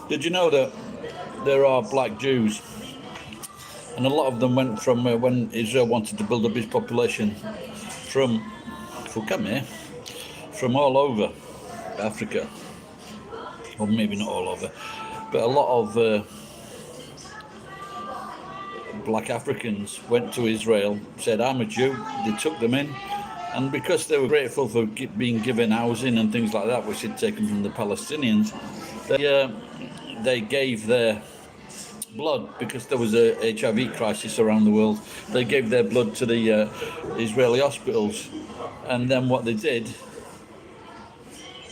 Did you know that there are black Jews, and a lot of them went from when Israel wanted to build up his population from, from all over Africa, or maybe not all over, but a lot of black Africans went to Israel, said, I'm a Jew. They took them in, and because they were grateful for being given housing and things like that, which had taken from the Palestinians, they gave their blood, because there was a HIV crisis around the world. They gave their blood to the Israeli hospitals, and then what they did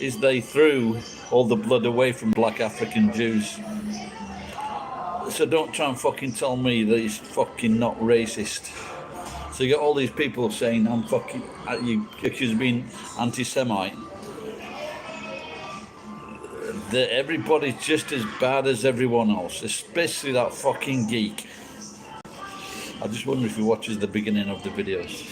is they threw all the blood away from black African Jews. So don't try and fucking tell me that it's fucking not racist. So you got all these people saying I'm fucking, you accuse me being anti-Semite. Everybody's just as bad as everyone else, especially that fucking geek. I just wonder if he watches the beginning of the videos.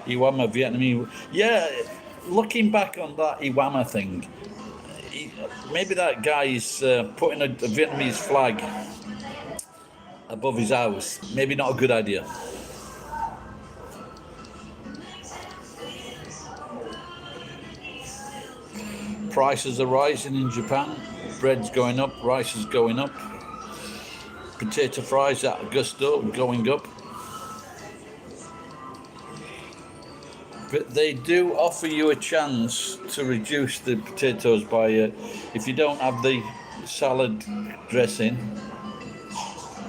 Iwama Vietnamese. Yeah, looking back on that Iwama thing, maybe that guy is putting a Vietnamese flag above his house. Maybe not a good idea. Prices are rising in Japan. Bread's going up, rice is going up. Potato fries at Gusto going up. But they do offer you a chance to reduce the potatoes by, if you don't have the salad dressing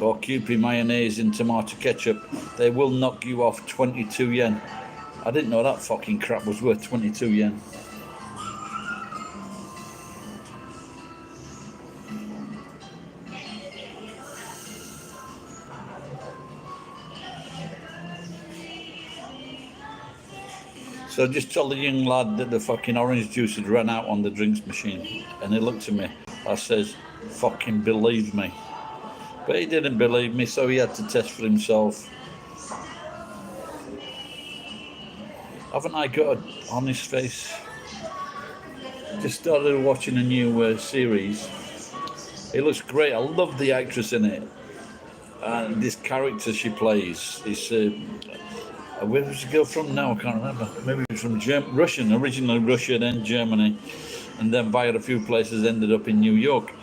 or Kewpie mayonnaise and tomato ketchup, they will knock you off 22 yen. I didn't know that fucking crap was worth 22 yen. So I just told the young lad that the fucking orange juice had run out on the drinks machine, and he looked at me. I says, fucking believe me. But he didn't believe me, so he had to test for himself. Haven't I got an honest face? Just started watching a new series. It looks great. I love the actress in it. And this character she plays is... where was the girl from now? I can't remember. Maybe it was from Russian, originally Russia, then Germany, and then via a few places ended up in New York.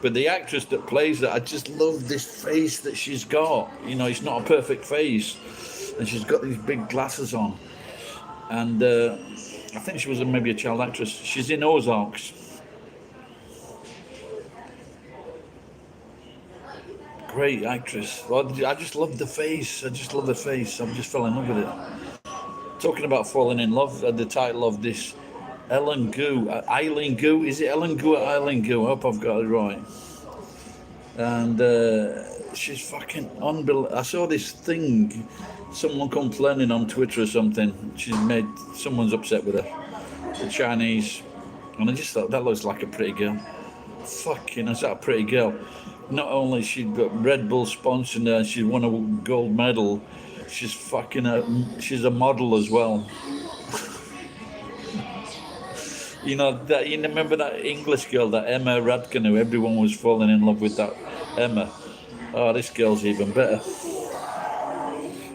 But the actress that plays it, I just love this face that she's got. You know, it's not a perfect face, and she's got these big glasses on. And I think she was maybe a child actress. She's in Ozarks. Great actress. I just love the face. I just love the face. I just fell in love with it. Talking about falling in love, the title of this, Eileen Gu. Is it Eileen Gu or Eileen Gu? I hope I've got it right. And she's fucking unbelievable. I saw this thing, someone complaining on Twitter or something. Someone's upset with her, the Chinese. And I just thought, that looks like a pretty girl. Fucking, is that a pretty girl? Not only she got Red Bull sponsoring her, she won a gold medal. She's she's a model as well. You know that, you remember that English girl, that Emma Radkin, who everyone was falling in love with, that Emma. Oh, this girl's even better.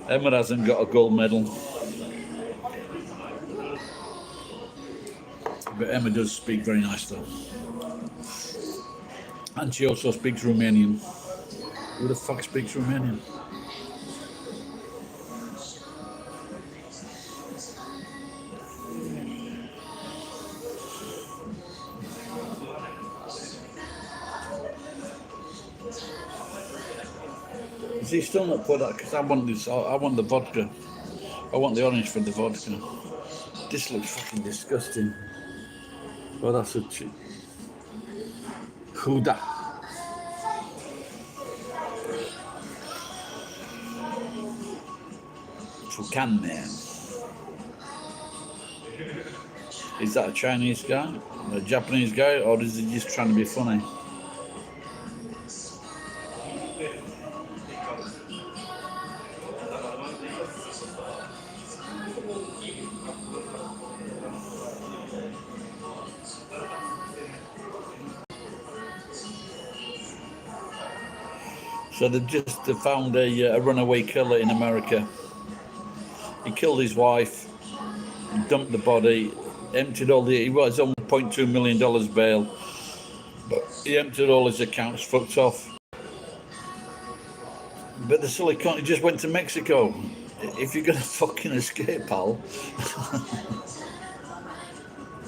Emma hasn't got a gold medal, but Emma does speak very nice though. And she also speaks Romanian. Who the fuck speaks Romanian? Has he still not put that? Because I want this. I want the vodka. I want the orange for the vodka. This looks fucking disgusting. Well, that's a Huda. Fukan man. Is that a Chinese guy, a Japanese guy, or is he just trying to be funny? So they've just found a runaway killer in America. He killed his wife, dumped the body, emptied all the. He was on $0.2 million bail, but he emptied all his accounts, fucked off. But the silly cunt, he just went to Mexico. If you're gonna fucking escape, pal,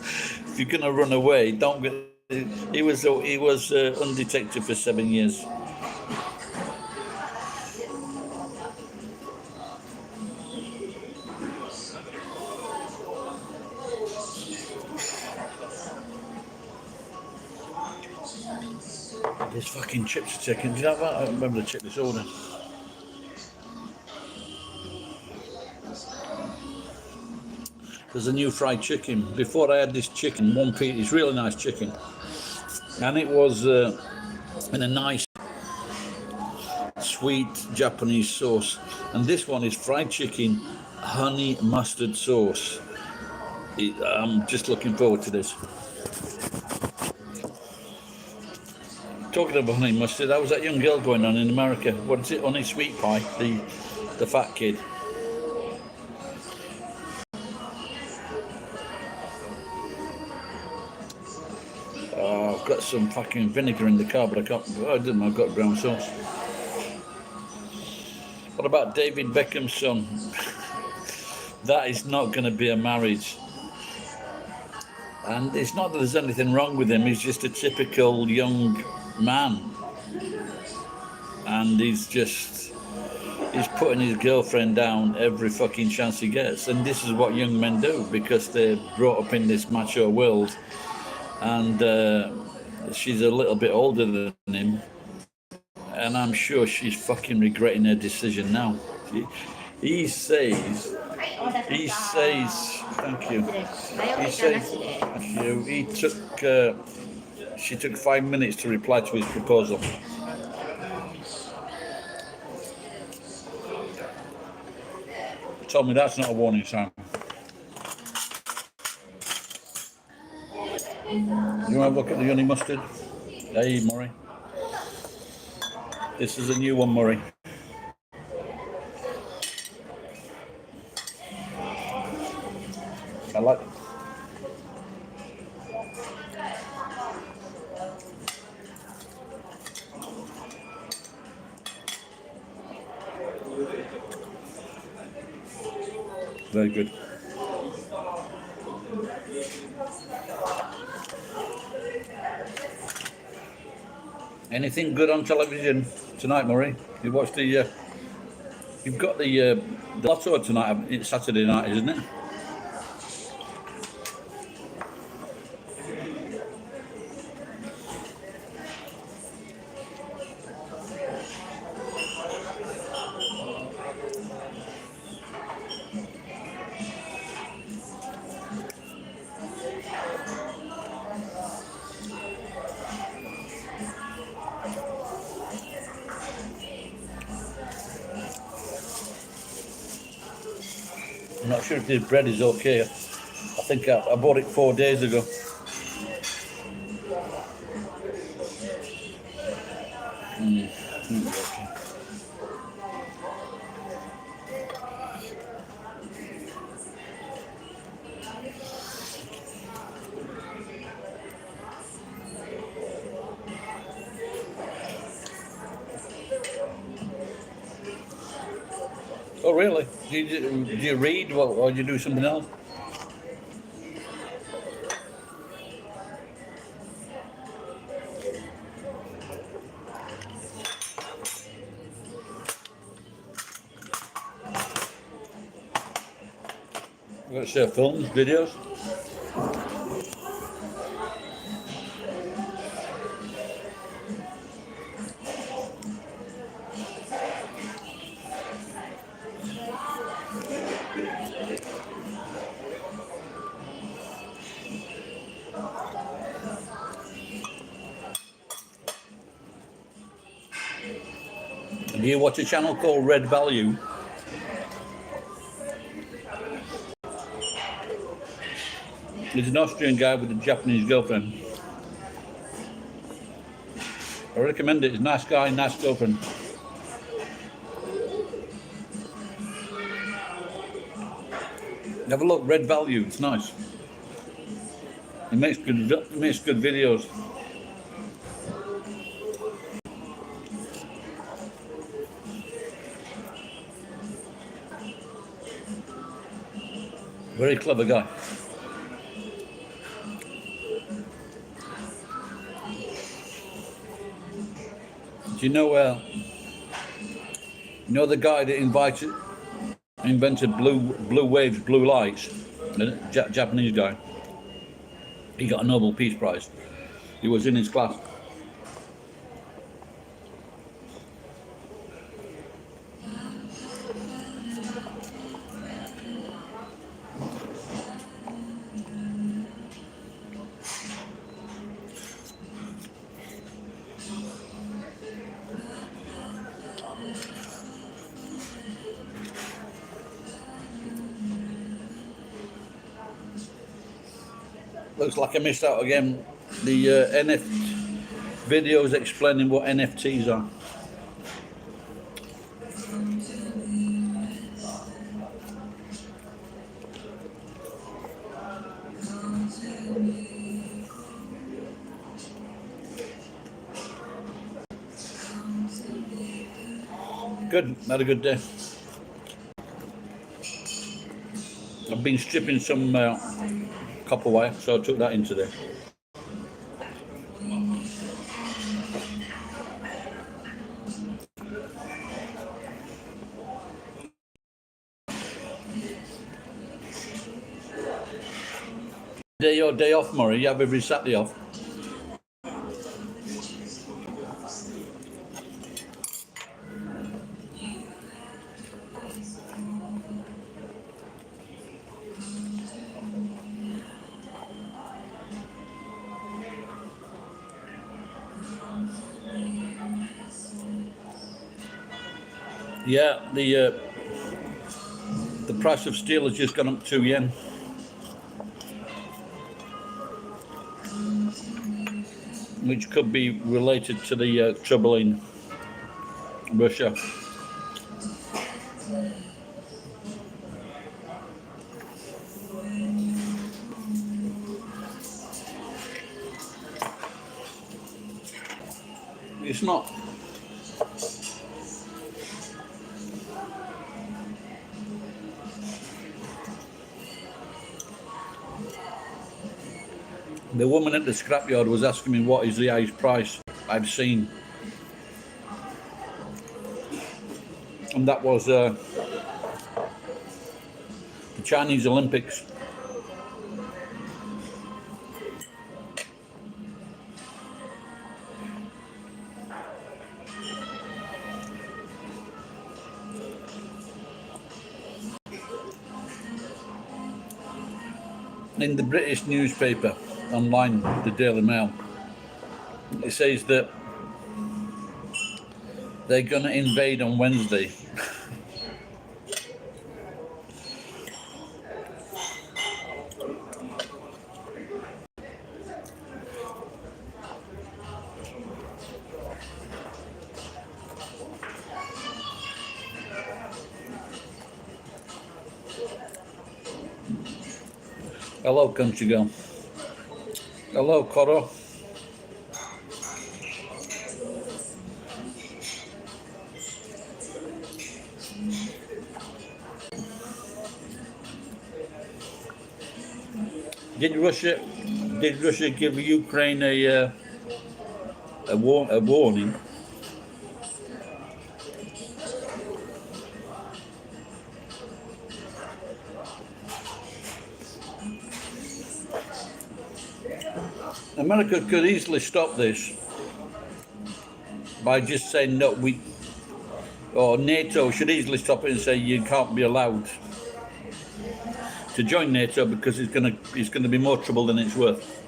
if you're gonna run away, don't get. He was undetected for 7 years. This fucking chips are chicken. Do you know that? I remember the chip this order. There's a new fried chicken. Before I had this chicken, one piece. It's really nice chicken, and it was in a nice sweet Japanese sauce. And this one is fried chicken, honey mustard sauce. I'm just looking forward to this. Talking about honey mustard, how was that young girl going on in America? What is it, honey sweet pie? The fat kid. Oh, I've got some fucking vinegar in the car, but I can't. Oh, I didn't. I've got brown sauce. What about David Beckham's son? That is not going to be a marriage. And it's not that there's anything wrong with him. He's just a typical young man, and he's putting his girlfriend down every fucking chance he gets. And this is what young men do, because they're brought up in this macho world. And she's a little bit older than him, and I'm sure she's fucking regretting her decision now. He says, thank you. He says, she took 5 minutes to reply to his proposal. Told me that's not a warning sign. You want to have a look at the honey mustard? Hey, Murray. This is a new one, Murray. I like it. Very good. Anything good on television tonight, Murray? You watched the. You've got the lotto tonight. It's Saturday night, isn't it? I'm not sure if this bread is okay. I think I bought it 4 days ago. Okay. Oh, really? Do you read or do you do something else? Let's say films, videos. Do you watch a channel called Red Value? He's an Austrian guy with a Japanese girlfriend. I recommend it. He's a nice guy, nice girlfriend. Have a look, Red Value. It's nice. It makes good videos. Very clever guy. Do you know the guy that invented blue waves, blue lights? The Japanese guy. He got a Nobel Peace Prize. He was in his class. Looks like I missed out again. The videos explaining what NFTs are. Good, had a good day. I've been stripping some copper wire, so I took that in today. Your day off, Murray? You have every Saturday off? Yeah, the price of steel has just gone up 2 yen. Which could be related to the trouble in Russia. It's not. The woman at the scrapyard was asking me what is the highest price I've seen. And that was the Chinese Olympics. In the British newspaper, online, the Daily Mail, it says that they're going to invade on Wednesday. Hello, country girl. Hello, Coro. Did Russia give Ukraine a warning? America could easily stop this by just saying no. Or NATO should easily stop it and say you can't be allowed to join NATO because it's going to be more trouble than it's worth.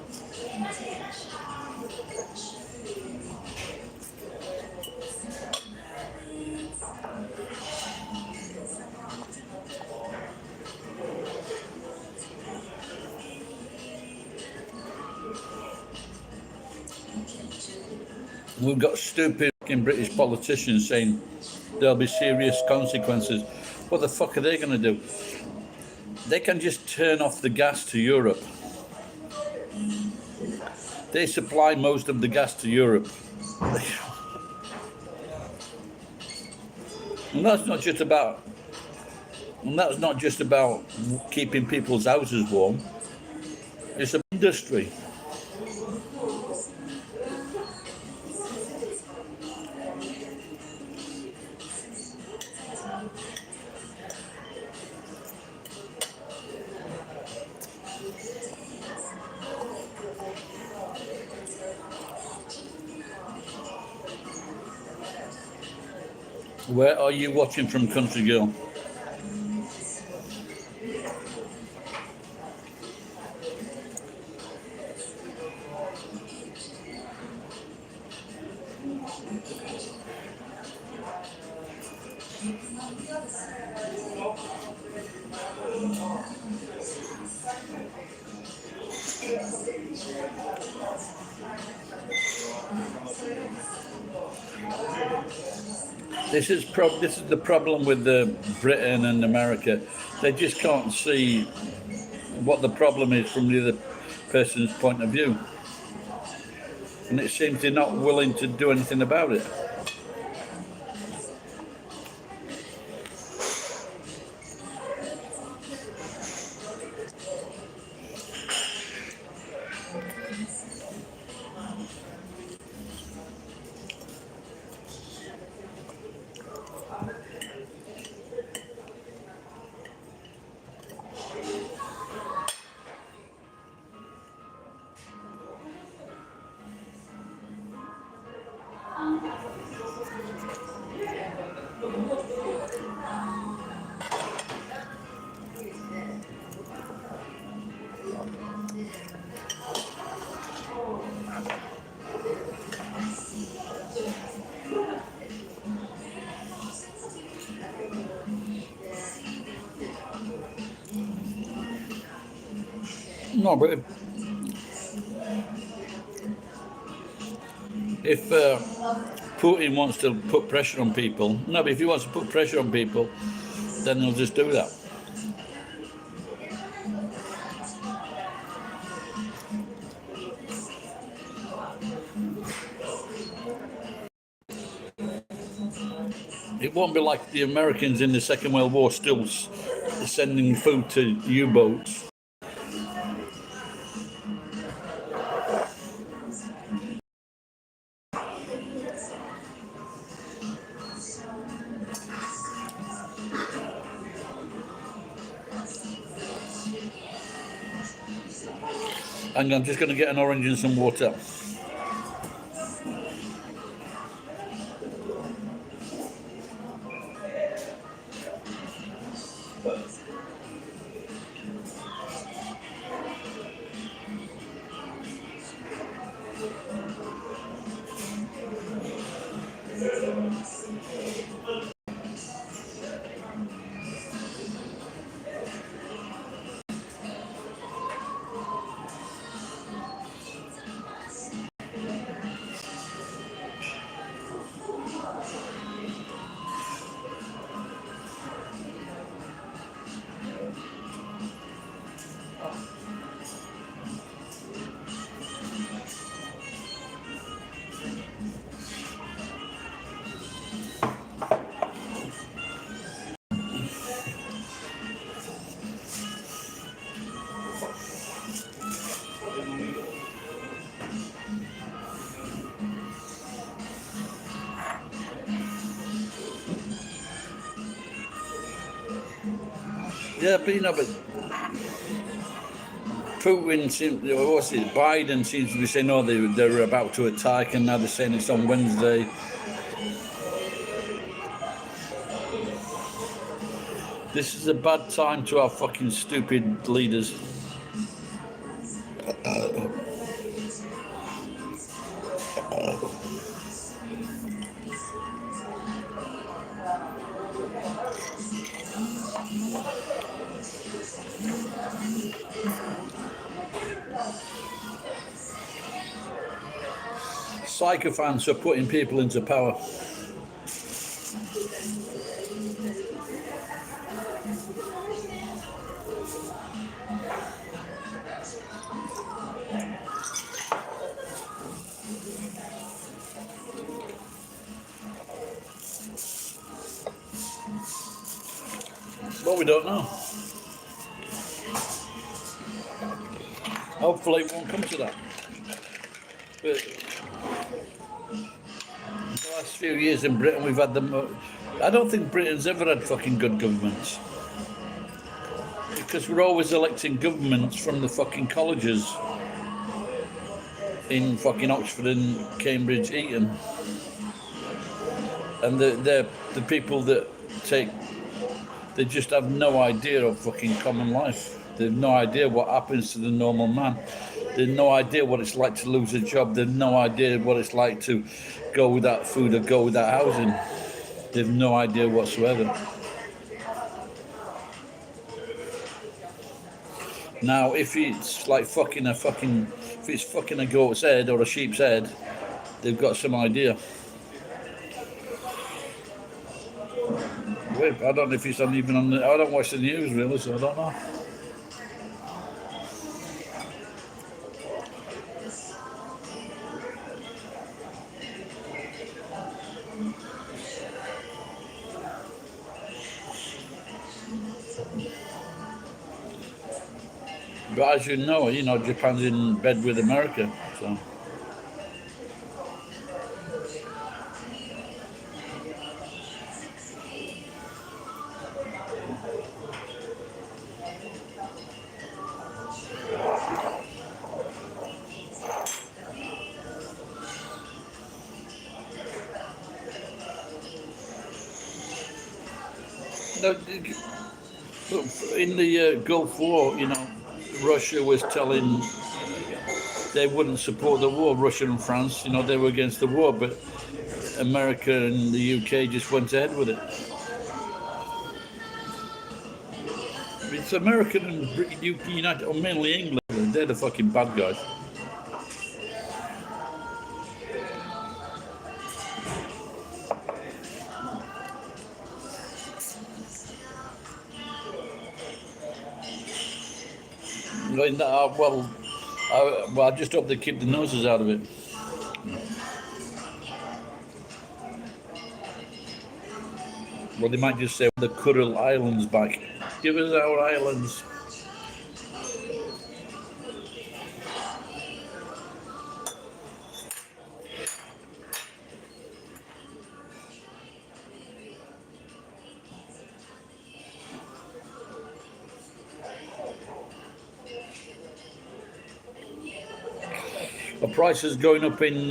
We've got stupid British politicians saying there'll be serious consequences. What the fuck are they going to do? They can just turn off the gas to Europe. They supply most of the gas to Europe. And that's not just about keeping people's houses warm. It's an industry. Where are you watching from, country girl? This is the problem with Britain and America. They just can't see what the problem is from the other person's point of view, and it seems they're not willing to do anything about it. No, but if Putin wants to put pressure on people, but if he wants to put pressure on people, then he'll just do that. It won't be like the Americans in the Second World War still sending food to U-boats. Hang on, I'm just going to get an orange and some water. Yeah, but Putin, Biden seems to be saying, oh, they're about to attack, and now they're saying it's on Wednesday. This is a bad time to have fucking stupid leaders. Sycophants are putting people into power. Well, we don't know. Hopefully it won't come to that. But the last few years in Britain, we've had them. I don't think Britain's ever had fucking good governments. Because we're always electing governments from the fucking colleges in fucking Oxford and Cambridge, Eton. And they're the people that they just have no idea of fucking common life. They have no idea what happens to the normal man. They have no idea what it's like to lose a job. They have no idea what it's like to go without food or go without housing. They have no idea whatsoever. Now, if it's like if it's fucking a goat's head or a sheep's head, they've got some idea. I don't know if it's even on I don't watch the news really, so I don't know. But as you know, Japan's in bed with America, so. In the Gulf War, Russia was telling they wouldn't support the war. Russia and France, they were against the war, but America and the UK just went ahead with it. It's America and United, or mainly England. They're the fucking bad guys. I just hope they keep the noses out of it. Well, they might just say the Kuril Islands back. Give us our islands. A price is going up in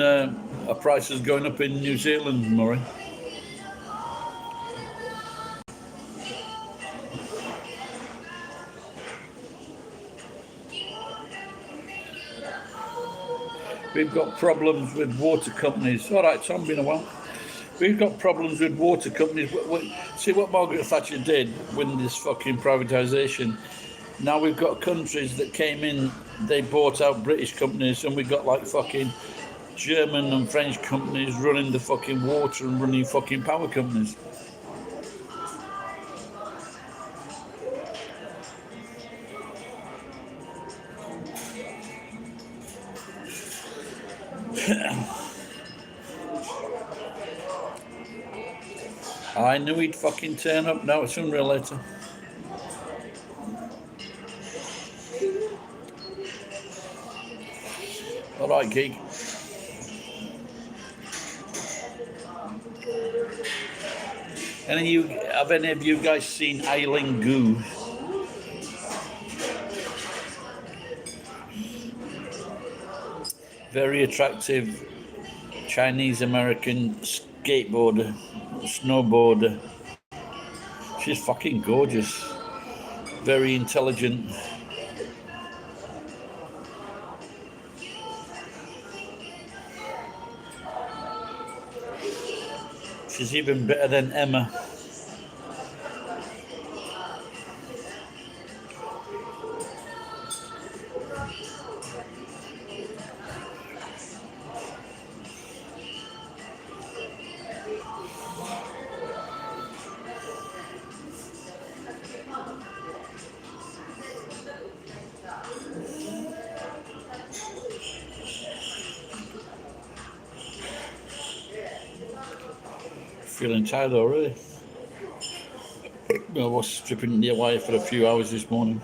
New Zealand, Murray. We've got problems with water companies. All right, Tom, been a while. We've got problems with water companies. See what Margaret Thatcher did when this fucking privatisation. Now we've got countries that came in, they bought out British companies, and we've got like fucking German and French companies running the fucking water and running fucking power companies. I knew he'd fucking turn up. Now it's unreal later. All right, geek. Have any of you guys seen Eileen Goo? Very attractive Chinese American skateboarder, snowboarder. She's fucking gorgeous. Very intelligent. She's even better than Emma. Feeling tired already. I was stripping the wire for a few hours this morning.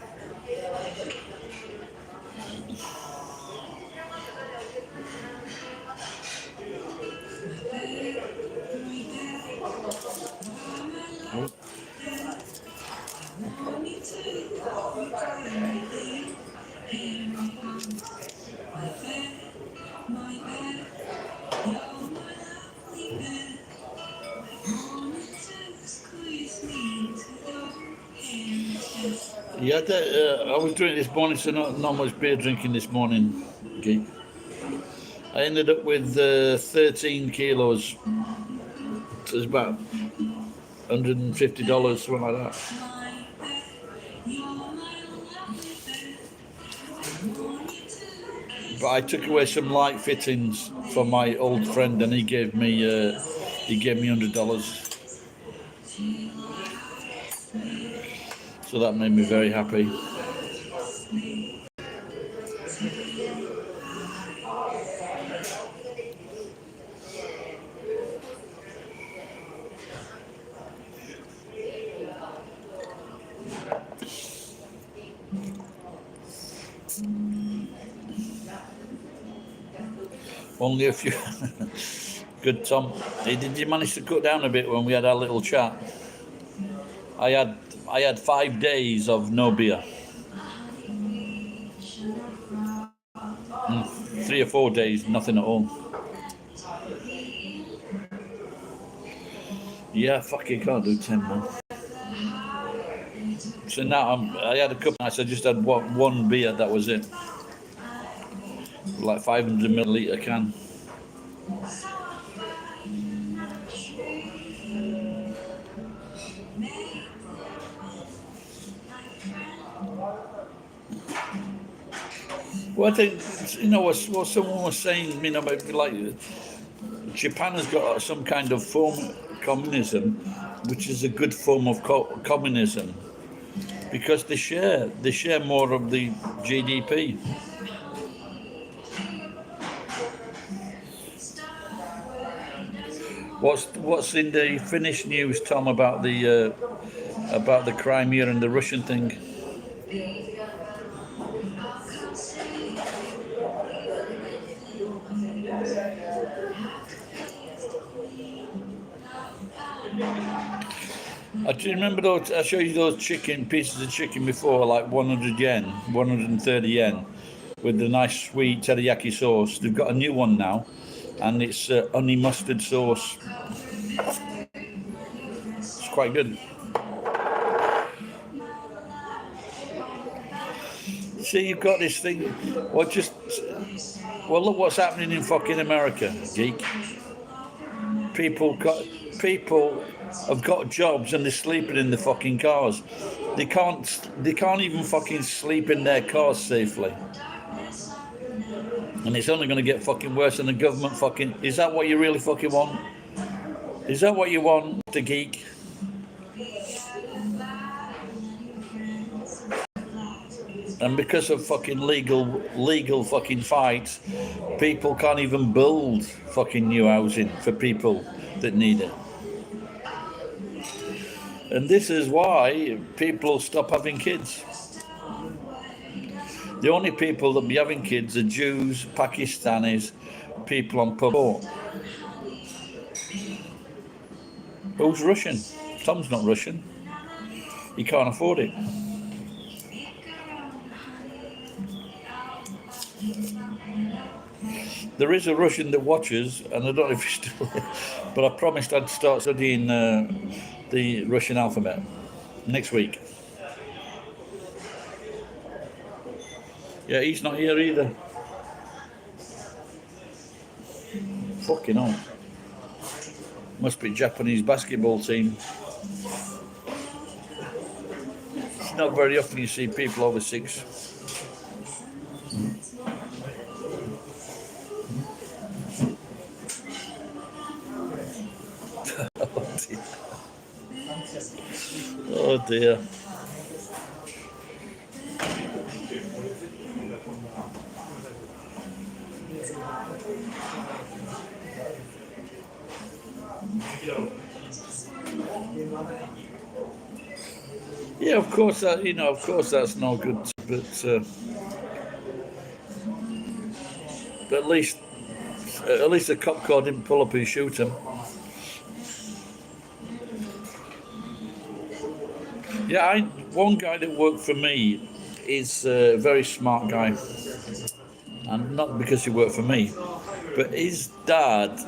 Yeah, I was doing it this morning, so not much beer drinking this morning. Okay. I ended up with 13 kilos. So it's about $150, something like that. But I took away some light fittings from my old friend, and he gave me $100. So that made me very happy. Only a few. Good, Tom. Hey, did you manage to cut down a bit when we had our little chat? I had 5 days of no beer. 3 or 4 days, nothing at all. Yeah, fuck, you can't do 10 more. So now I had a couple nights, I just had one beer, that was it. Like 500 milliliter can. Well, I think, what someone was saying, like Japan has got some kind of form of communism, which is a good form of communism, because they share more of the GDP. What's in the Finnish news, Tom, about the Crimea and the Russian thing? Do you remember those? I showed you those pieces of chicken before, like 100 yen, 130 yen, with the nice sweet teriyaki sauce. They've got a new one now, and it's honey mustard sauce. It's quite good. See, you've got this thing. Well, look what's happening in fucking America, geek. People have got jobs and they're sleeping in the fucking cars. They can't even fucking sleep in their cars safely. And it's only going to get fucking worse. And the government fucking... Is that what you really fucking want? Is that what you want, the geek? And because of fucking legal fucking fights, people can't even build fucking new housing for people that need it. And this is why people stop having kids. The only people that be having kids are Jews, Pakistanis, people on support. Who's Russian? Tom's not Russian. He can't afford it. There is a Russian that watches, and I don't know if he's still, but I promised I'd start studying the Russian alphabet next week. Yeah, he's not here either. Fucking hell. Must be Japanese basketball team. It's not very often you see people over 6. Oh dear. Yeah, of course of course that's no good, but at least the cop car didn't pull up and shoot him. Yeah, one guy that worked for me is a very smart guy, and not because he worked for me, but his dad,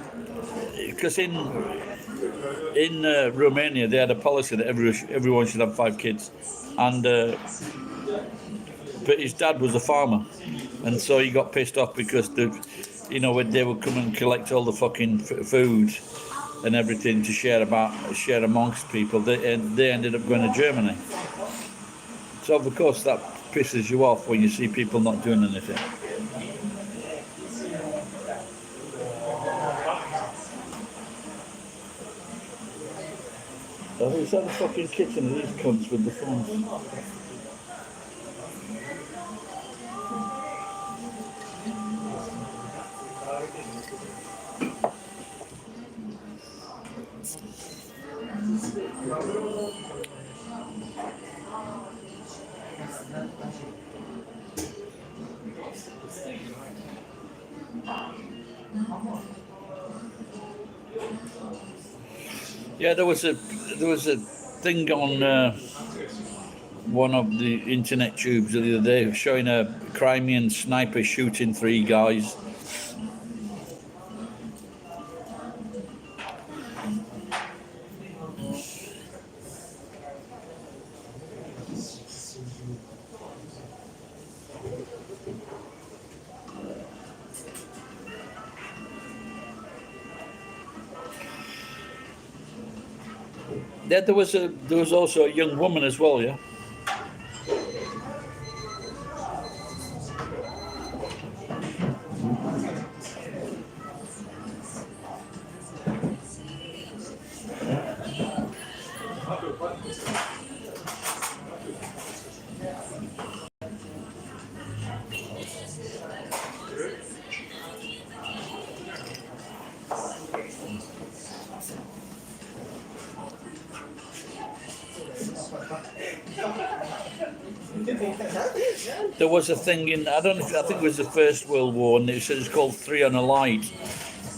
because in Romania they had a policy that everyone should have 5 kids, and but his dad was a farmer, and so he got pissed off because when they would come and collect all the fucking food and everything to share amongst people, they ended up going to Germany. So of course that pisses you off when you see people not doing anything. Oh, is that the fucking kitten? These cunts with the phones. Yeah, there was a thing on one of the internet tubes the other day showing a Crimean sniper shooting 3 guys. Yeah, there was also a young woman as well, yeah. There was a thing I think it was the First World War, and it's called 3 on a light.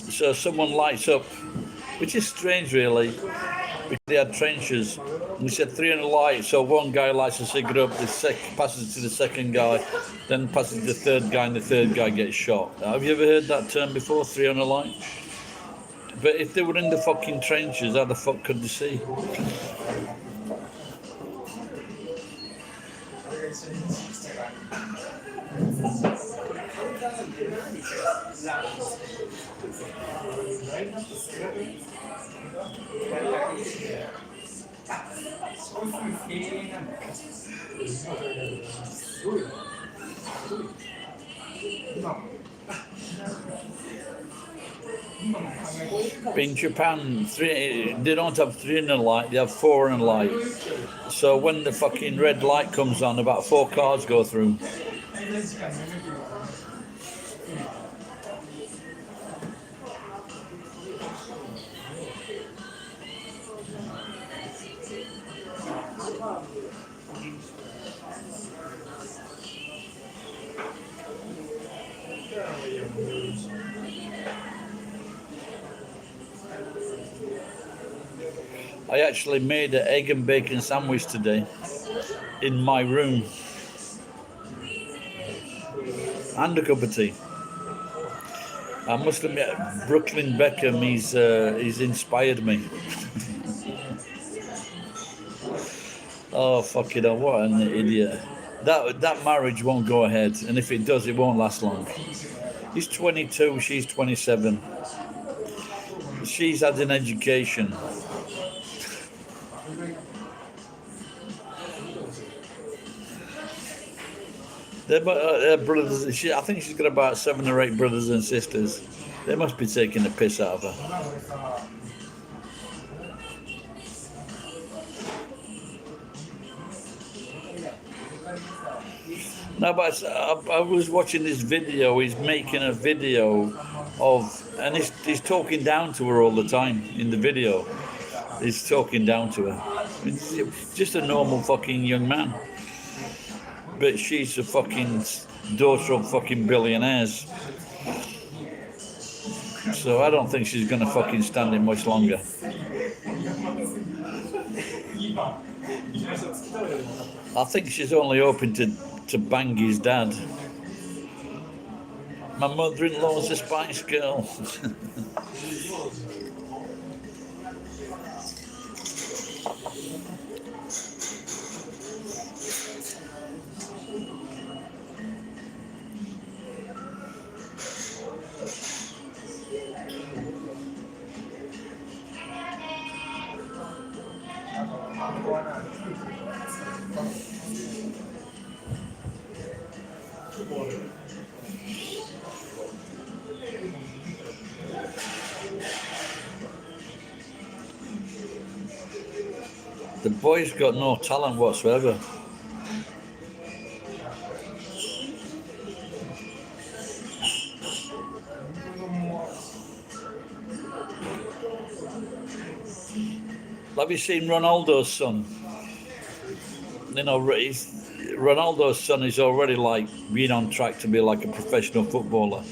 So someone lights up, which is strange really, because they had trenches. And we said 3 on a light, so one guy lights a cigarette up, passes it to the second guy, then passes it to the third guy, and the third guy gets shot. Have you ever heard that term before, 3 on a light? But if they were in the fucking trenches, how the fuck could they see? In Japan, they don't have 3 in a light, they have 4 in a light. So when the fucking red light comes on, about 4 cars go through. I actually made an egg and bacon sandwich today in my room and a cup of tea. I must admit, Brooklyn Beckham, he's inspired me. Oh fucking hell! What an idiot! That marriage won't go ahead, and if it does, it won't last long. He's 22, she's 27. She's had an education. They're brothers. I think she's got about 7 or 8 brothers and sisters. They must be taking the piss out of her. No, but I was watching this video. He's making a video and he's talking down to her all the time in the video. He's talking down to her. It's just a normal fucking young man. But she's a fucking daughter of fucking billionaires. So I don't think she's gonna fucking stand it much longer. I think she's only hoping to bang his dad. My mother-in-law's a Spice Girl. The boy's got no talent whatsoever. Have you seen Ronaldo's son? You know, Ronaldo's son is already like being on track to be like a professional footballer.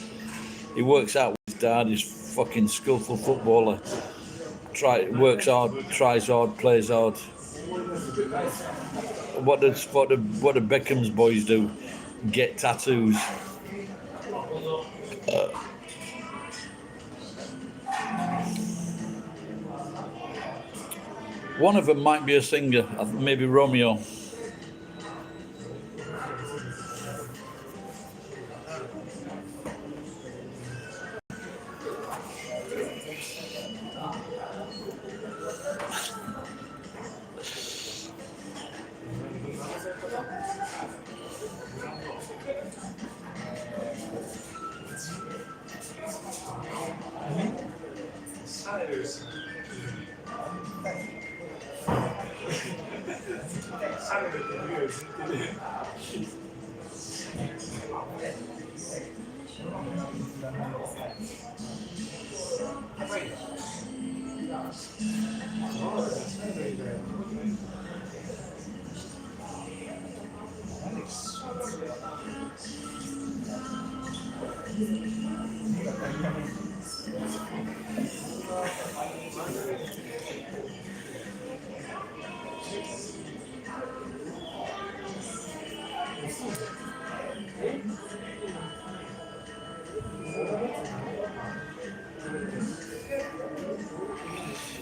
He works out with his dad. He's fucking skillful footballer. Works hard, tries hard, plays hard. What do Beckham's boys do? Get tattoos. One of them might be a singer, maybe Romeo.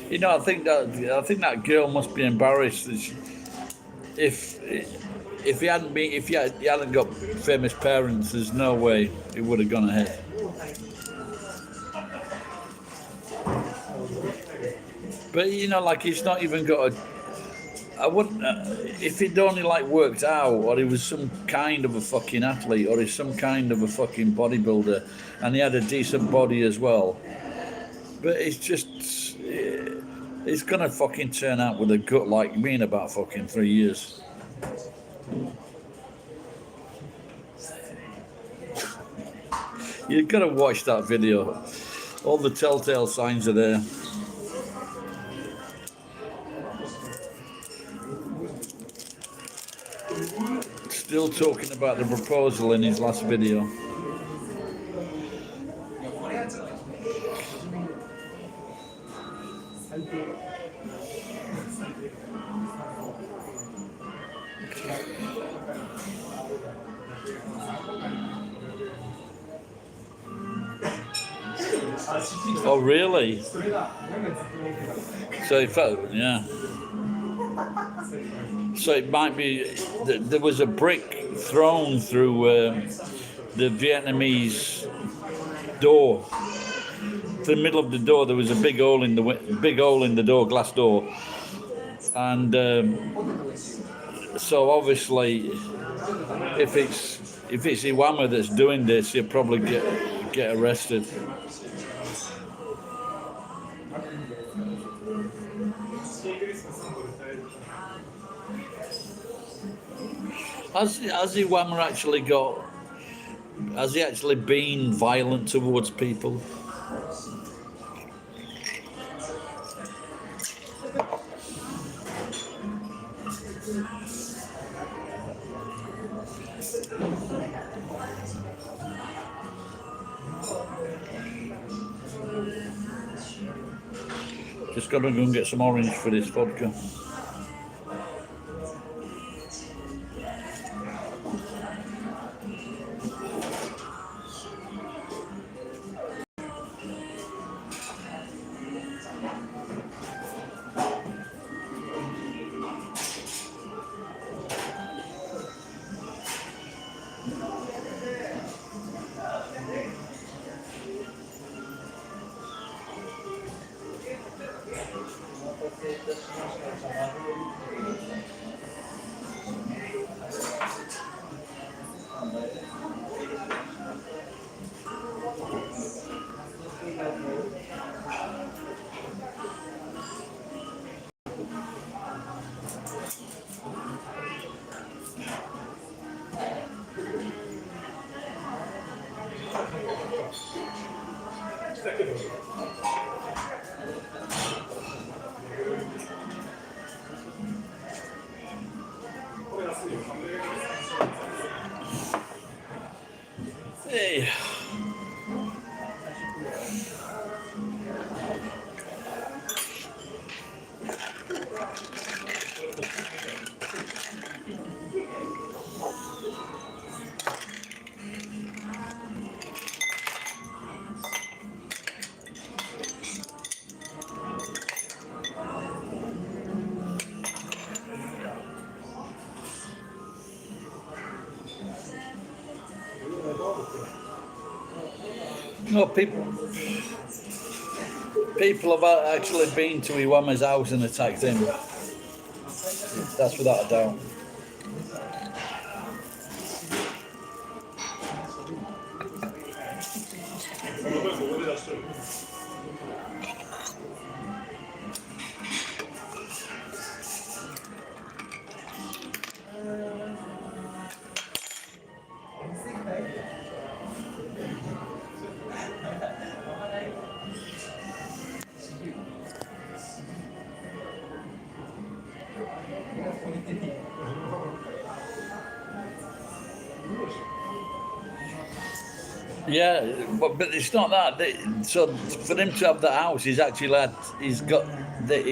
You know, I think that girl must be embarrassed that if he hadn't got famous parents, there's no way it would have gone ahead. But you know, like he's not even got a. I wouldn't if he'd only like worked out, or he was some kind of a fucking athlete, or he's some kind of a fucking bodybuilder, and he had a decent body as well. But it's just. He's gonna fucking turn out with a gut like me in about fucking 3 years. You've got to watch that video. All the telltale signs are there. Still talking about the proposal in his last video. Oh, really? So it felt, yeah. So it might be that there was a brick thrown through the Vietnamese door. To the middle of the door, there was a big hole in the door, glass door, and so obviously, if it's Iwama that's doing this, he'll probably get arrested. Has Iwama actually got? Has he actually been violent towards people? Just got to go and get some orange for this vodka. Hey. No, people have actually been to Iwama's house and attacked him. That's without a doubt. Yeah, but it's not that. So for him to have that house, he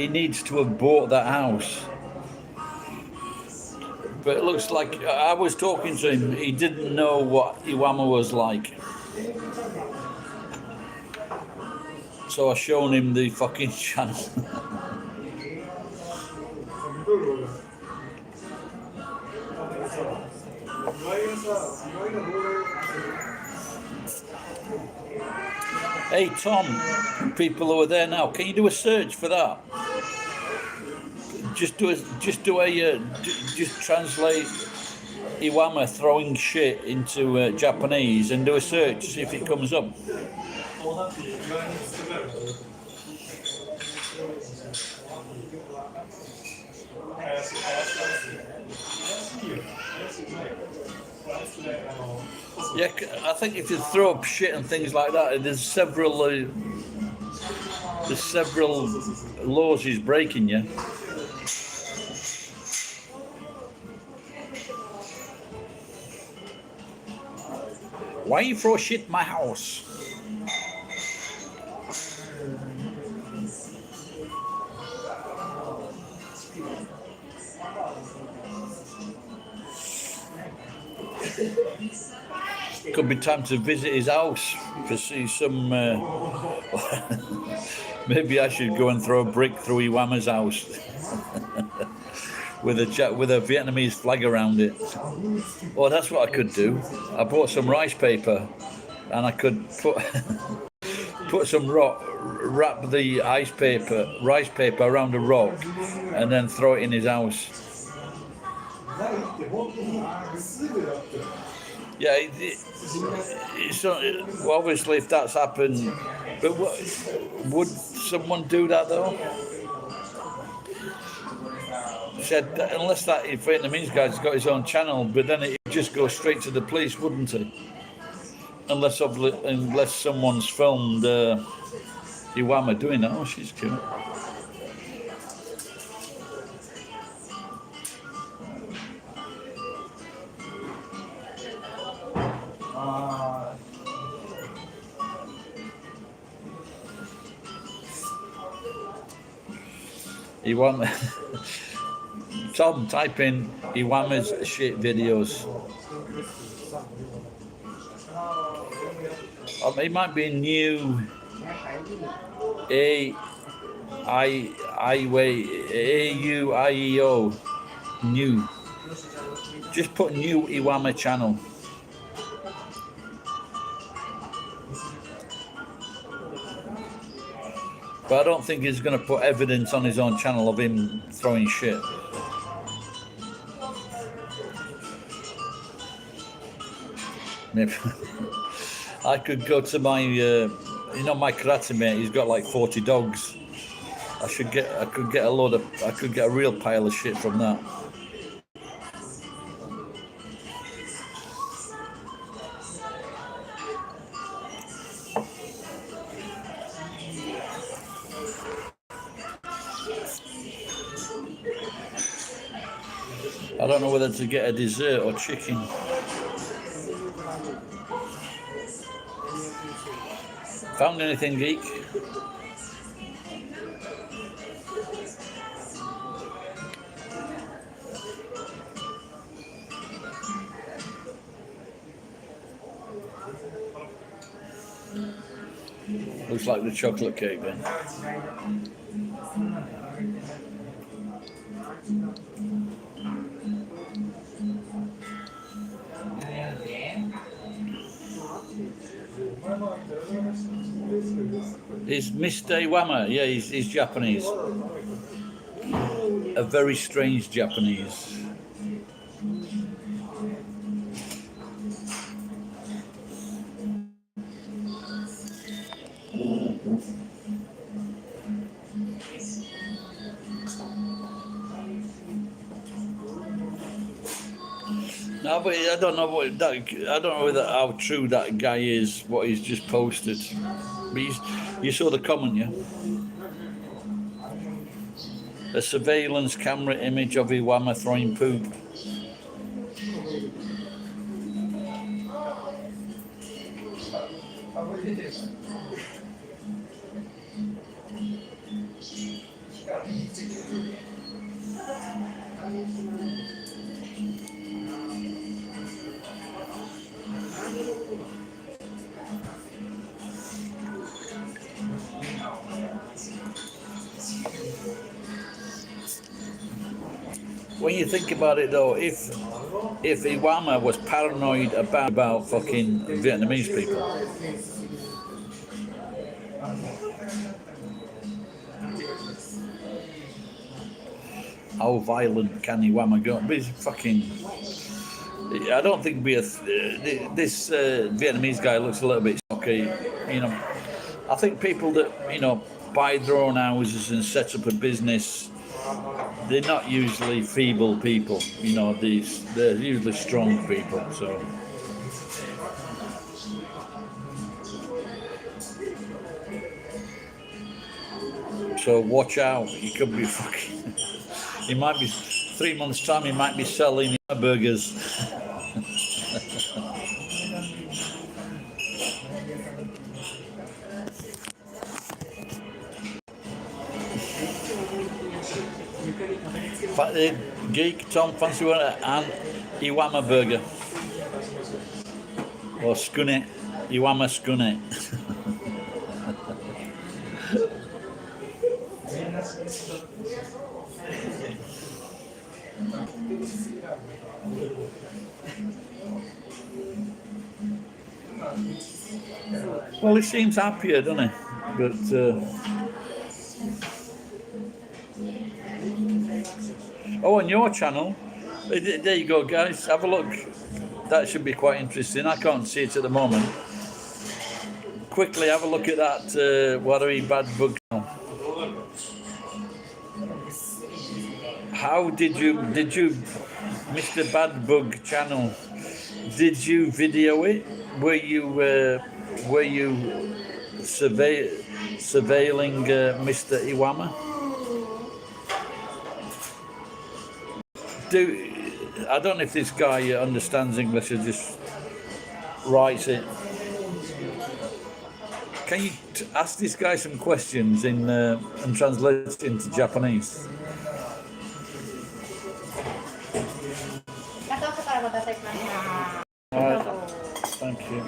needs to have bought that house. But it looks like I was talking to him. He didn't know what Iwama was like. So I shown him the fucking channel. Hey Tom, people who are there now, can you do a search for that? Just translate Iwama throwing shit into Japanese and do a search, see if it comes up. Yeah, I think if you throw up shit and things like that, there's several laws he's breaking, yeah. Why you throw shit in my house? Could be time to visit his house to see some. Maybe I should go and throw a brick through Iwama's house with a Vietnamese flag around it. Oh, that's what I could do. I bought some rice paper, and I could put some rock, wrap the rice paper around a rock, and then throw it in his house. Yeah, it's not, well, obviously if that's happened, but would someone do that though? Said unless that Vietnamese guy's got his own channel, but then it would just go straight to the police, wouldn't it? Unless someone's filmed Iwama doing that. Oh, she's cute. Iwama. Tom, type in Iwama's shit videos. It might be new AUIEO new. Just put new Iwama channel. But I don't think he's going to put evidence on his own channel of him throwing shit. Maybe I could go to my, my karate mate. He's got like 40 dogs. I could get a real pile of shit from that. I don't know whether to get a dessert or chicken. Found anything, geek? Looks like the chocolate cake then. Is Mr. Iwama? Yeah, he's Japanese. A very strange Japanese. No, but I don't know how true that guy is. What he's just posted. But you saw the comment, yeah? A surveillance camera image of Iwama throwing poop. When you think about it though, if Iwama was paranoid about fucking Vietnamese people, how violent can Iwama go? But he's fucking. I don't think this Vietnamese guy looks a little bit okay. I think people that buy their own houses and set up a business, they're not usually feeble people. They're usually strong people. So watch out. He could be fucking. He might be 3 months' time. He might be selling burgers. Geek Tom, fancy one, and Iwama burger. Or Skune. Iwama Skune. Well, he seems happier, doesn't he? But oh, on your channel, there you go, guys. Have a look. That should be quite interesting. I can't see it at the moment. Quickly have a look at that Watery Bad Bug channel. How did you, Mr. Bad Bug channel? Did you video it? Were you surveilling Mr. Iwama? I don't know if this guy understands English or just writes it. Can you ask this guy some questions and translate it into Japanese? Thank you.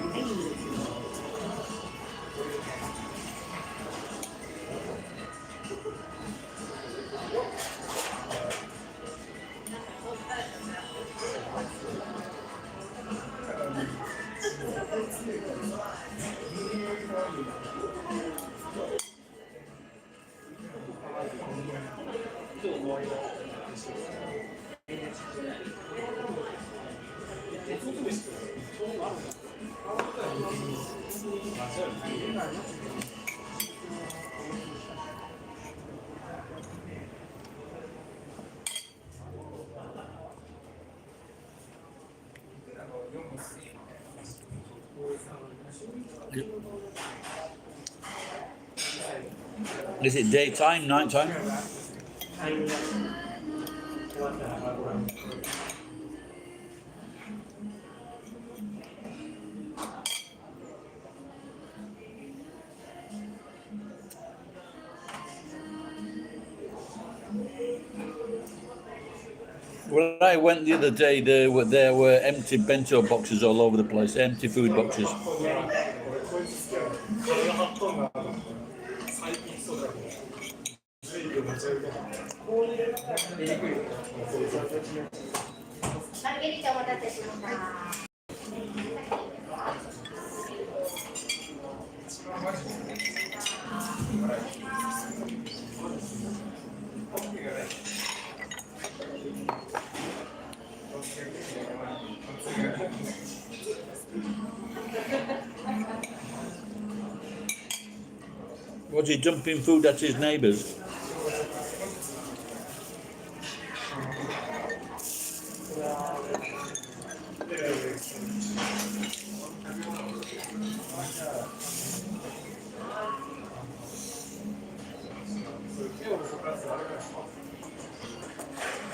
Is it daytime, nighttime? When I went the other day, there were empty bento boxes all over the place, empty food boxes. Was he dumping food at his neighbours?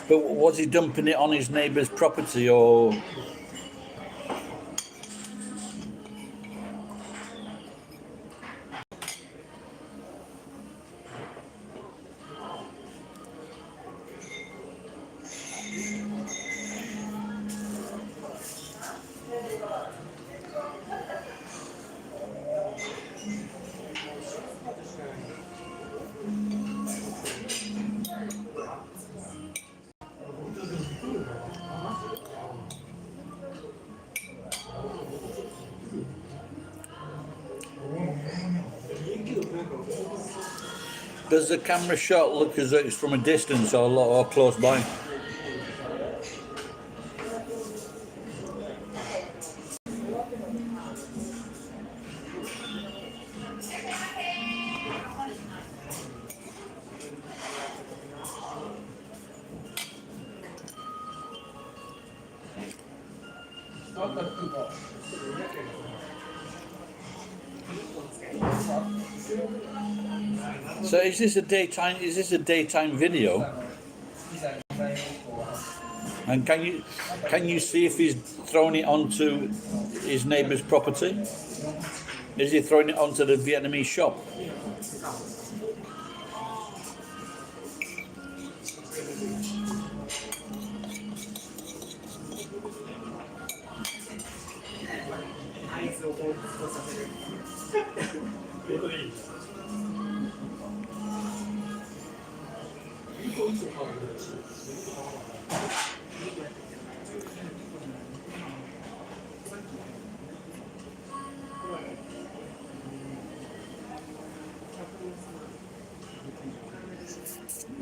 But was he dumping it on his neighbour's property or? Does the camera shot look as though it's from a distance or close by? So is this a daytime video? And can you see if he's throwing it onto his neighbour's property? Is he throwing it onto the Vietnamese shop?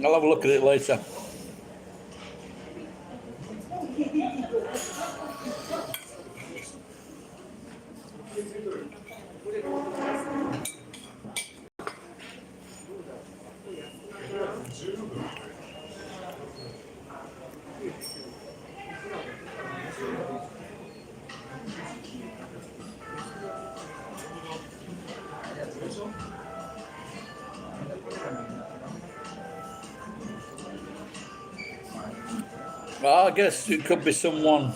I'll have a look at it later. Well, I guess it could be someone.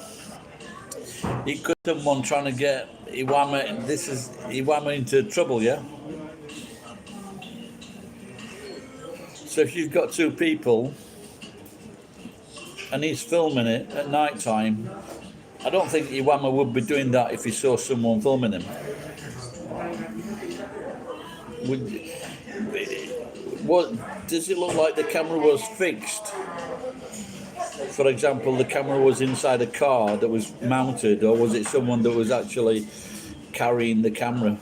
It could be someone trying to get Iwama. This is Iwama into trouble, yeah. So if you've got two people and he's filming it at night time, I don't think Iwama would be doing that if he saw someone filming him. What does it look like? The camera was fixed. For example, the camera was inside a car that was mounted, or was it someone that was actually carrying the camera?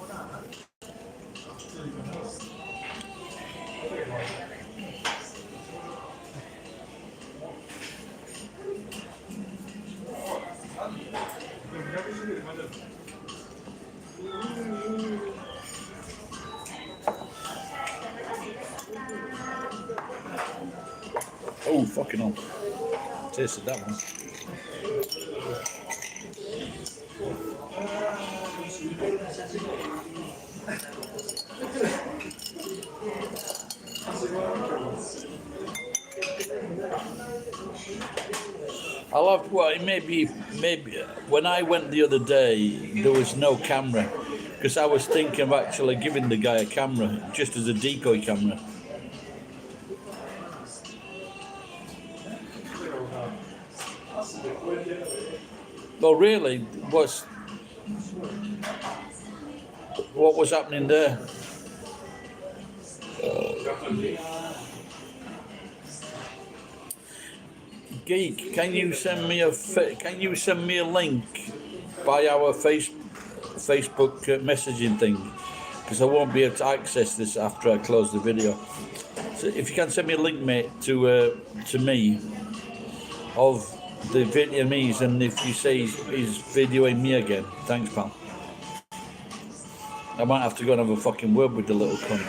Oh, fucking hell. Tasted that one. I'll have, well, maybe when I went the other day, there was no camera because I was thinking of actually giving the guy a camera just as a decoy camera. Well, really, what was happening there? Geek, can you send me a link by our Facebook messaging thing? Because I won't be able to access this after I close the video. So if you can send me a link, mate, to me of the Vietnamese, and if you say he's videoing me again, thanks, pal. I might have to go and have a fucking word with the little cunt.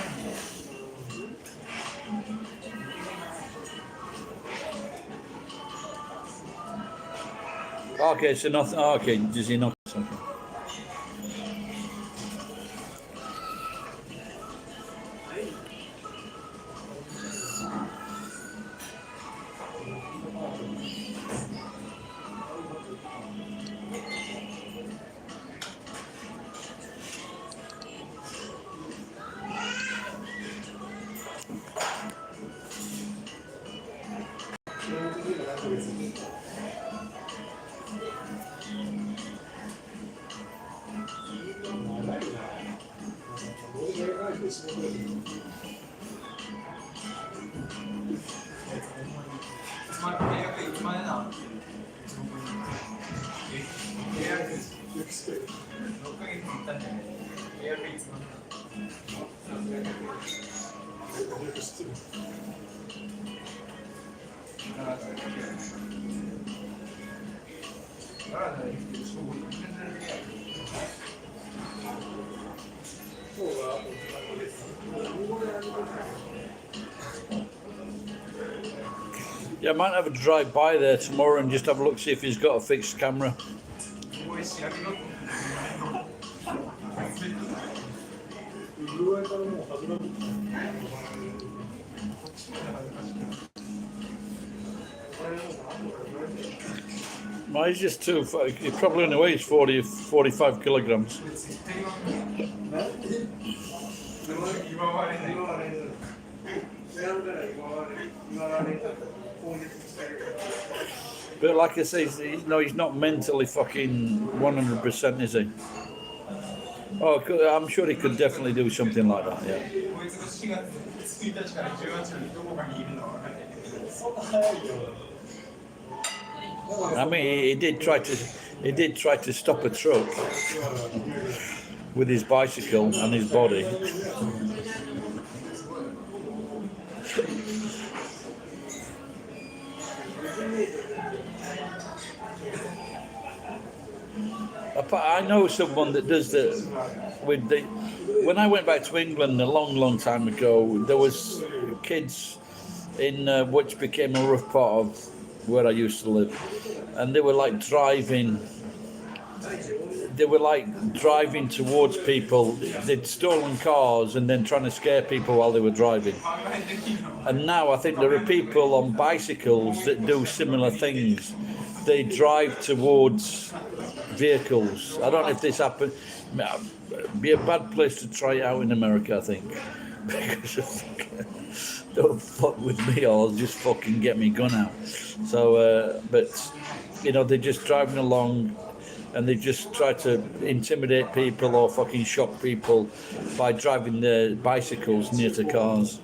Okay, so nothing. Okay, does he not? Okay. Yeah, I might have a drive by there tomorrow and just have a look, see if he's got a fixed camera. Well, he's just too, he probably only weighs 45 kilograms. But like I say, he's not mentally fucking 100%, is he? Oh, I'm sure he could definitely do something like that. Yeah. I mean, he did try to stop a truck with his bicycle and his body. I know someone that does the with the. When I went back to England a long, long time ago, there was kids in which became a rough part of where I used to live, and they were like driving. They were like driving towards people. They'd stolen cars and then trying to scare people while they were driving. And now I think there are people on bicycles that do similar things. They drive towards vehicles. I don't know if this happened. Be a bad place to try it out in America, I think, because don't fuck with me or I'll just fucking get me gun out. So, but you know, they're just driving along and they just try to intimidate people or fucking shock people by driving their bicycles near to cars.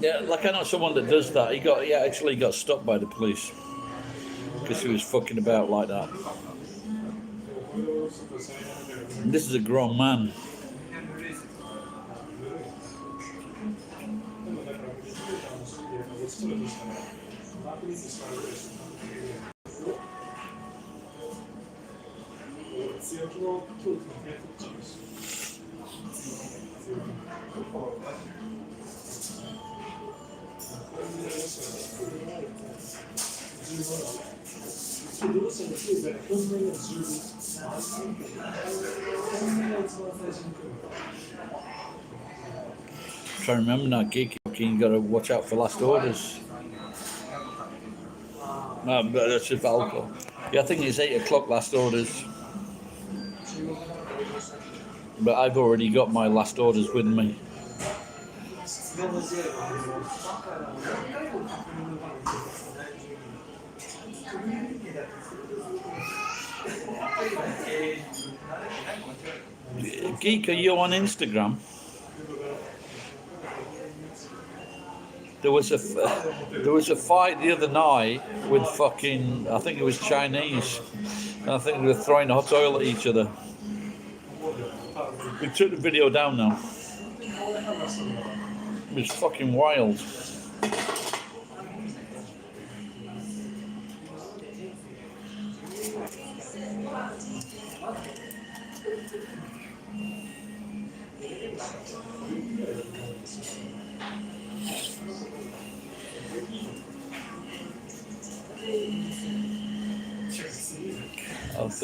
Yeah, like I know someone that does that. He actually got stopped by the police because he was fucking about like that. And this is a grown man. Trying to remember now, geek. You got to watch out for last orders. No, but that's just alcohol. Yeah, I think it's 8 o'clock last orders. But I've already got my last orders with me. Geek, are you on Instagram? There was a fight the other night with fucking, I think it was Chinese, and I think they were throwing hot oil at each other. We took the video down now. It was fucking wild.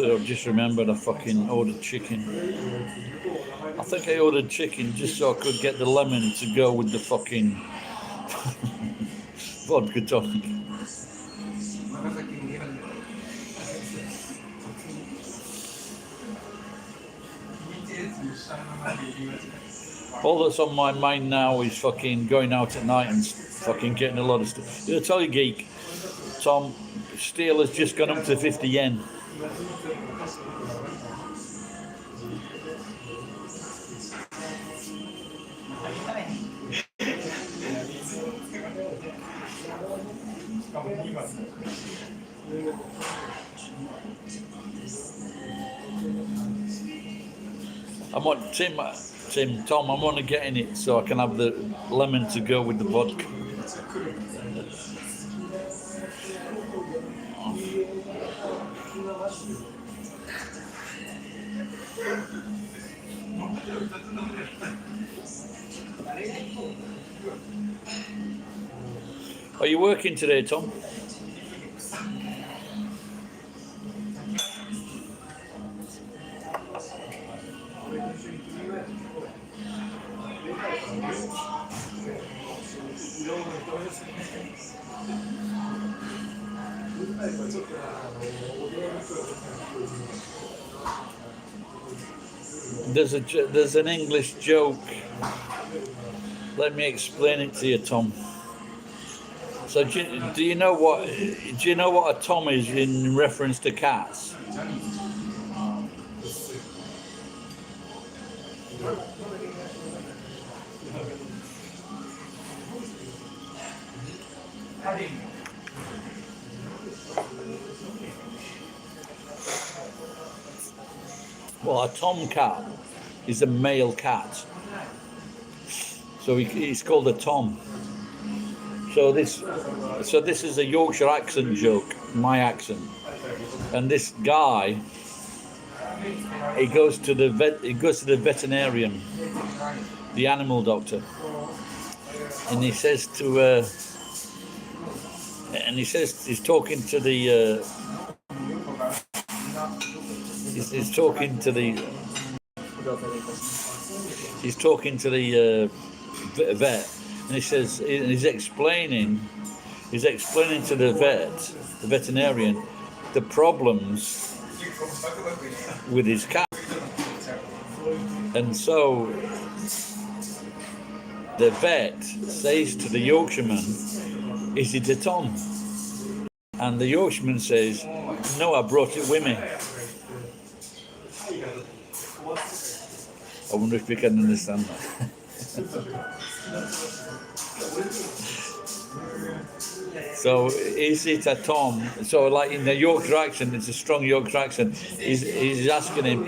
I've just remembered I fucking ordered chicken. I think I ordered chicken just so I could get the lemon to go with the fucking vodka tonic. All that's on my mind now is fucking going out at night and fucking getting a lot of stuff. I'll tell you, geek, Tom, steel has just gone up to 50 yen. Tom, I'm only getting it so I can have the lemon to go with the vodka. Are you working today, Tom? There's an English joke. Let me explain it to you, Tom. So do you know what a Tom is in reference to cats? Well, a tomcat is a male cat, so he's called a Tom. So this is a Yorkshire accent joke, my accent, and this guy, he goes to the veterinarian, the animal doctor, and he says he's talking to the vet, and he's explaining to the veterinarian, the problems with his cat, and so the vet says to the Yorkshireman, "Is it a Tom?" And the Yorkshireman says, "No, I brought it with me." I wonder if we can understand that. So, is it a Tom? So, like in the Yorkshire accent, it's a strong Yorkshire accent. He's asking him.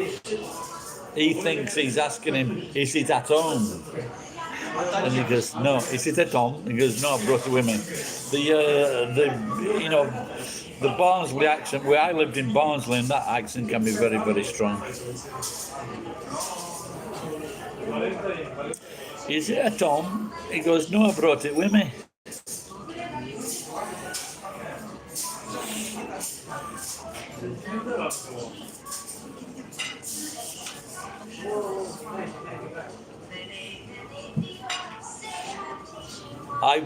He thinks he's asking him, "Is it at home?" And he goes, "No." "Is it a Tom?" He goes, "No, I brought it with me." The Barnsley accent, where I lived in Barnsley, and that accent can be very, very strong. "Is it a Tom?" He goes, "No, I brought it with me." I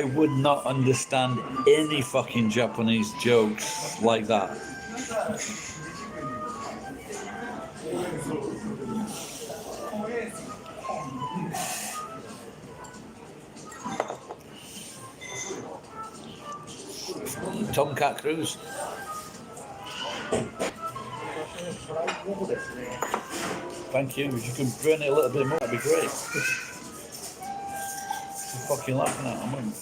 would not understand any fucking Japanese jokes like that. Tomcat Cruise. Thank you. If you can burn it a little bit more, that'd be great. I'm fucking laughing at them.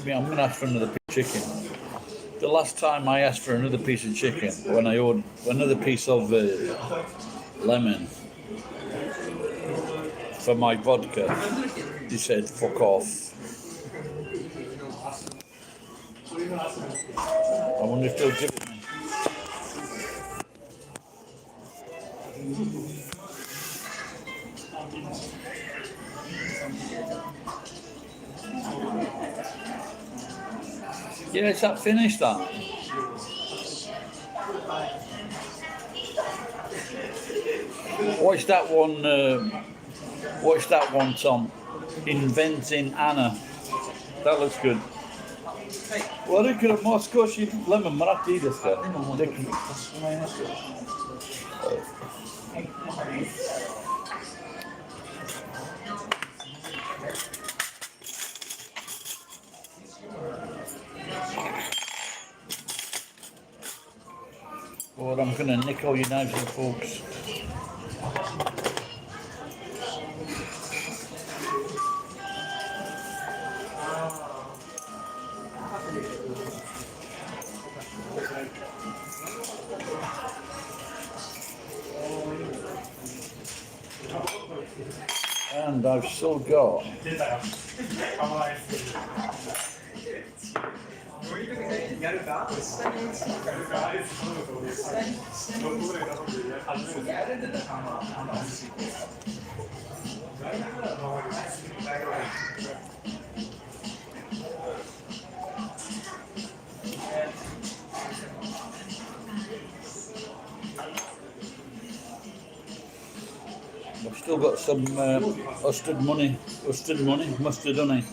I'm going to ask for another piece of chicken. The last time I asked for another piece of chicken, when I ordered another piece of lemon for my vodka, he said, "Fuck off." I wonder if they'll give it me. Yeah, is that finished, that? Watch that one, Tom. Inventing Anna. That looks good. Well, look at more scotchy lemon, marati this guy. Or I'm going to nick all your knives and forks. And I've still got I've still got some mustard honey.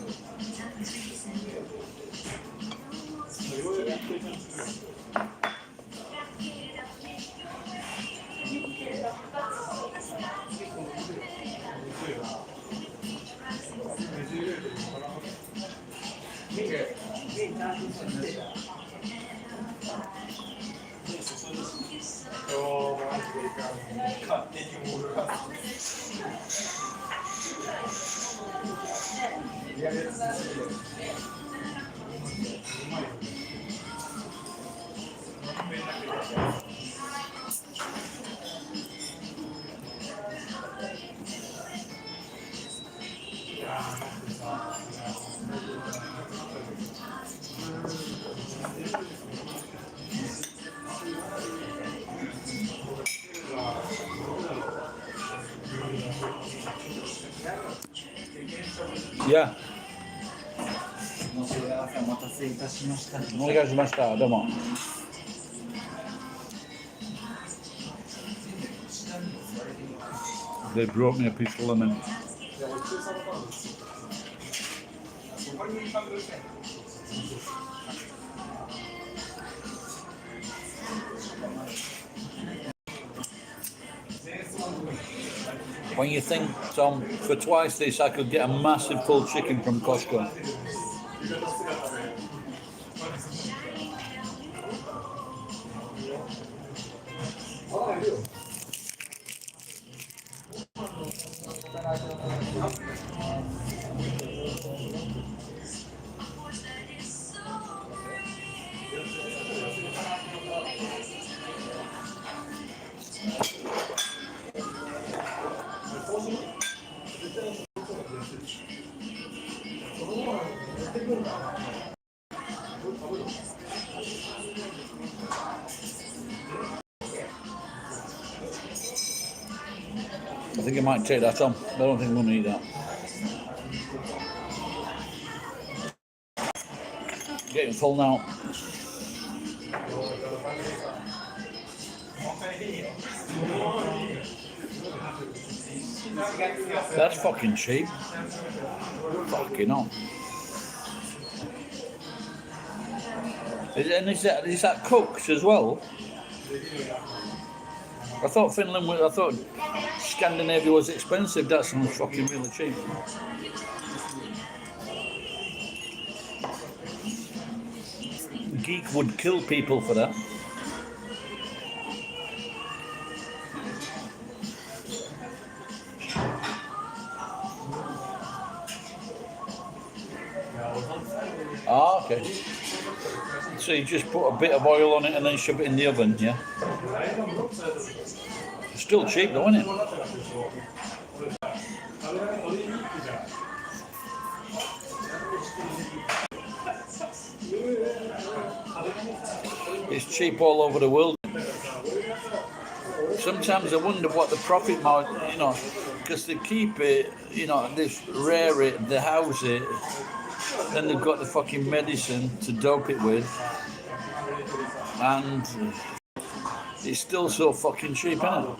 Yeah. お待たせいたしました。お願いしました。どうも。They brought me a piece of lemon. When you think, Tom, for twice this I could get a massive pulled chicken from Costco. I think I might take that on. I don't think I'm going to eat that. Getting full now. That's fucking cheap. Fucking hell. And is that cooked as well? I thought Scandinavia was expensive. That sounds fucking really cheap. Geek would kill people for that. Ah, okay. So you just put a bit of oil on it and then shove it in the oven, yeah? It's still cheap though, isn't it? It's cheap all over the world. Sometimes I wonder what the profit margin, because they keep it, they rare it, they house it, then they've got the fucking medicine to dope it with, and it's still so fucking cheap, isn't it?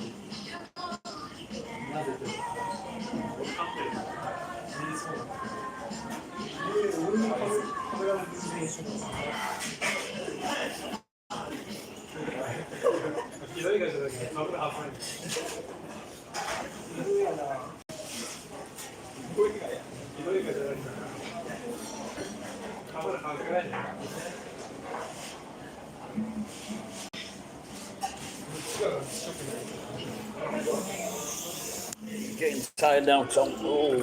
Getting tired now, Tom. Oh.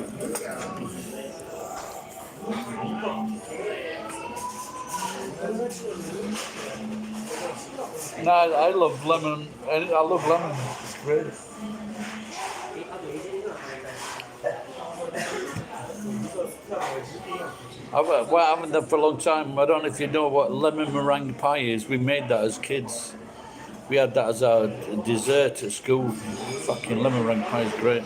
No, I love lemon. I love lemon. It's great. What I haven't done for a long time. I don't know if you know what lemon meringue pie is. We made that as kids. We had that as our dessert at school. Fucking lemon meringue pie is great.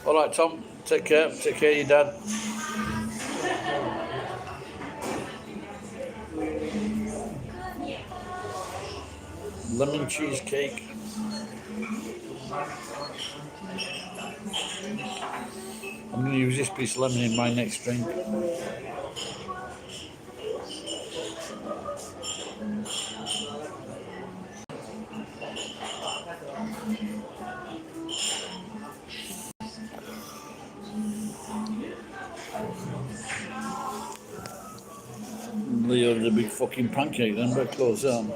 All right, Tom. Take care. Take care of your dad. Lemon cheesecake. I'm going to use this piece of lemon in my next drink. Leo did a big fucking pancake then, but close down.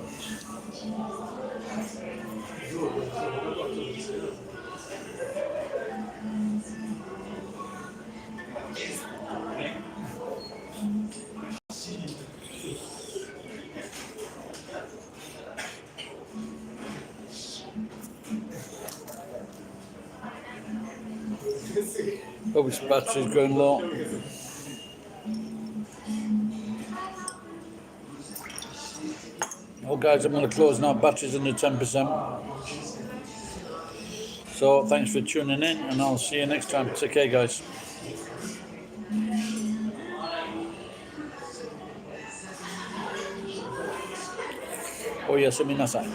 Hope his battery's going low. Well guys, I'm going to close now. Battery's under 10%. So thanks for tuning in and I'll see you next time. Take care guys. Oh yes, minasai.